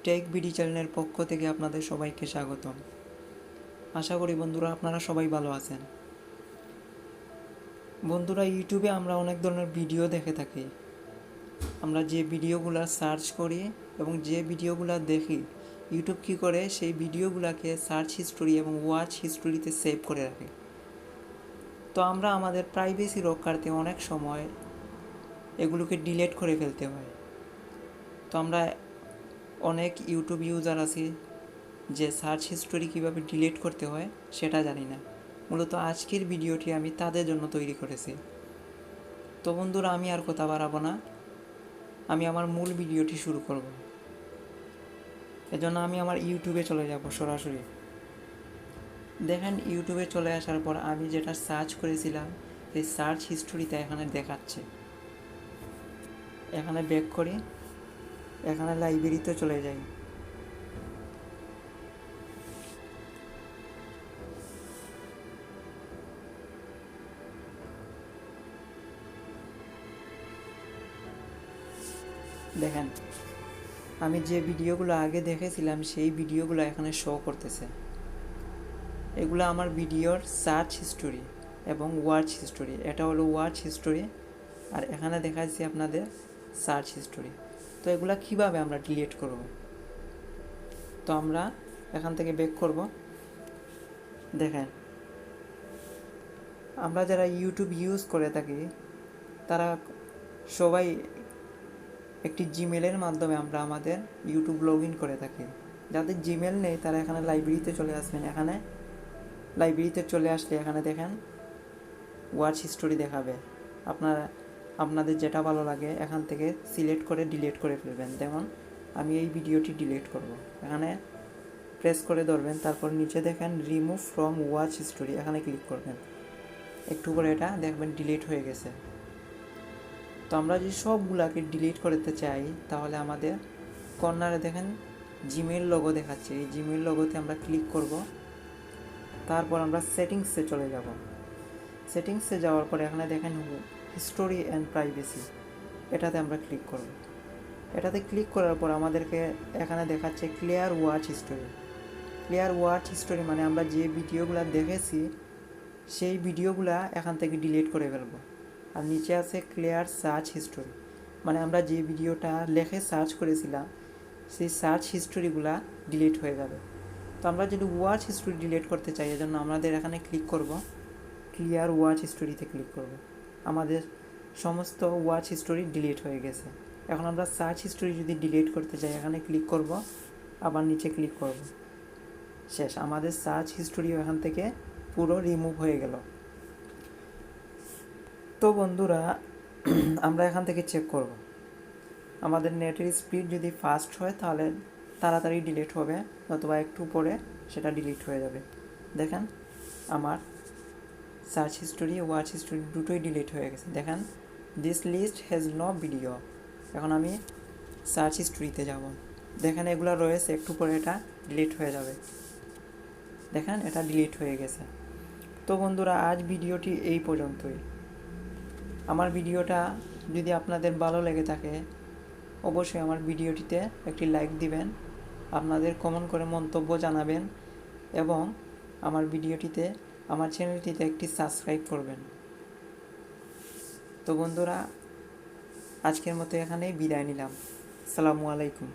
Tech BD চ্যানেলের পক্ষ থেকে আপনাদের সবাইকে স্বাগতম। আশা করি বন্ধুরা আপনারা সবাই ভালো আছেন। বন্ধুরা, ইউটিউবে আমরা অনেক ধরনের ভিডিও দেখে থাকি। আমরা যে ভিডিওগুলো সার্চ করি এবং যে ভিডিওগুলো দেখি, ইউটিউব কী করে সেই ভিডিওগুলোকে সার্চ হিস্টোরি এবং ওয়াচ হিস্টোরিতে সেভ করে রাখে। তো আমরা আমাদের প্রাইভেসি রক্ষার্থে অনেক সময় এগুলোকে ডিলিট করে ফেলতে হয়। তো আমরা অনেক ইউটিউব ইউজার আছি যে সার্চ হিস্টোরি কীভাবে ডিলিট করতে হয় সেটা জানি না। মূলত আজকের ভিডিওটি আমি তাদের জন্য তৈরি করেছি। তো বন্ধুরা, আমি আর কথা বাড়াবো না, আমি আমার মূল ভিডিওটি শুরু করব। এজন্য আমি আমার ইউটিউবে চলে যাব সরাসরি। দেখেন, ইউটিউবে চলে আসার পর আমি যেটা সার্চ করেছিলাম সেই সার্চ হিস্টোরিতে এখানে দেখাচ্ছে। এখানে ব্যাক করি, এখানে লাইব্রেরিতে চলে যাই। দেখেন, আমি যে ভিডিওগুলো আগে দেখেছিলাম সেই ভিডিওগুলো এখানে শো করতেছে। এগুলো আমার ভিডিওর সার্চ হিস্টোরি এবং ওয়াচ হিস্টোরি। এটা হলো ওয়াচ হিস্টোরি, আর এখানে দেখাচ্ছি আপনাদের সার্চ হিস্টোরি। তো এগুলো কিভাবে আমরা ডিলিট করব? তো আমরা এখান থেকে ব্যাক করব। দেখেন, আমরা যারা ইউটিউব ইউজ করে থাকি তারা সবাই একটি জিমেলের মাধ্যমে আমরা আমাদের ইউটিউব লগ ইন করে থাকি। যাদের জিমেল নেই তারা এখানে লাইব্রেরিতে চলে আসবেন। এখানে লাইব্রেরিতে চলে আসলে এখানে দেখেন ওয়াচ হিস্টোরি দেখাবে। আপনাদের যেটা ভালো লাগে এখান থেকে সিলেক্ট করে ডিলিট করে ফেলবেন। যেমন আমি এই ভিডিওটি ডিলিট করব। এখানে প্রেস করে ধরবেন, তারপর নিচে দেখেন রিমুভ ফ্রম ওয়াচ হিস্টোরি, এখানে ক্লিক করবেন। একটু করে এটা দেখবেন ডিলিট হয়ে গেছে। তো আমরা যদি সবগুলাকে ডিলিট করতে চাই তাহলে আমাদের কর্নারে দেখেন জিমেল লোগো দেখাচ্ছে। এই জিমেল লোগোতে আমরা ক্লিক করব। তারপর আমরা সেটিংসে চলে যাব। সেটিংসে যাওয়ার পরে এখানে দেখেন হিস্টোরি অ্যান্ড প্রাইভেসি, এটাতে আমরা ক্লিক করব। এটাতে ক্লিক করার পর আমাদেরকে এখানে দেখাচ্ছে clear watch history. Clear watch history মানে আমরা যে ভিডিওগুলো দেখেছি সেই ভিডিওগুলা এখান থেকে ডিলিট করে ফেলবো। আর নিচে আছে ক্লিয়ার সার্চ হিস্টোরি, মানে আমরা যে ভিডিওটা লেখে সার্চ করেছিলাম সেই সার্চ হিস্টোরিগুলা ডিলিট হয়ে যাবে। তো আমরা যদি ওয়াচ হিস্টোরি ডিলিট করতে চাই এজন্য আমাদের এখানে ক্লিক করব, ক্লিয়ার ওয়াচ হিস্টোরিতে ক্লিক করব। আমাদের সমস্ত ওয়াচ হিস্টোরি ডিলিট হয়ে গেছে। এখন আমরা সার্চ হিস্টোরি যদি ডিলিট করতে চাই এখানে ক্লিক করব, আবার নিচে ক্লিক করব। শেষ, আমাদের সার্চ হিস্টোরিও এখান থেকে পুরো রিমুভ হয়ে গেল। তো বন্ধুরা, আমরা এখান থেকে চেক করব আমাদের নেটের স্পিড যদি ফাস্ট হয় তাহলে তাড়াতাড়ি ডিলিট হবে, অথবা একটু পরে সেটা ডিলিট হয়ে যাবে। দেখেন আমার সার্চ হিস্টোরি ওয়াচ হিস্টোরি দুটোই ডিলিট হয়ে গেছে। দেখেন this list has no video. এখন আমি সার্চ হিস্টোরিতে যাব। দেখেন এগুলো রয়েছে, একটু পরে এটা ডিলিট হয়ে যাবে। দেখেন এটা ডিলিট হয়ে গেছে। তো বন্ধুরা, আজ ভিডিওটি এই পর্যন্তই। আমার ভিডিওটা যদি আপনাদের ভালো লেগে থাকে অবশ্যই আমার ভিডিওটিতে একটি লাইক দিবেন, আপনাদের কমেন্ট করে মন্তব্য জানাবেন এবং আমার ভিডিওটিতে আমার চ্যানেলটিতে একটি সাবস্ক্রাইব করবেন। তো বন্ধুরা, আজকের মতো এখানেই বিদায় নিলাম। আসসালামু আলাইকুম।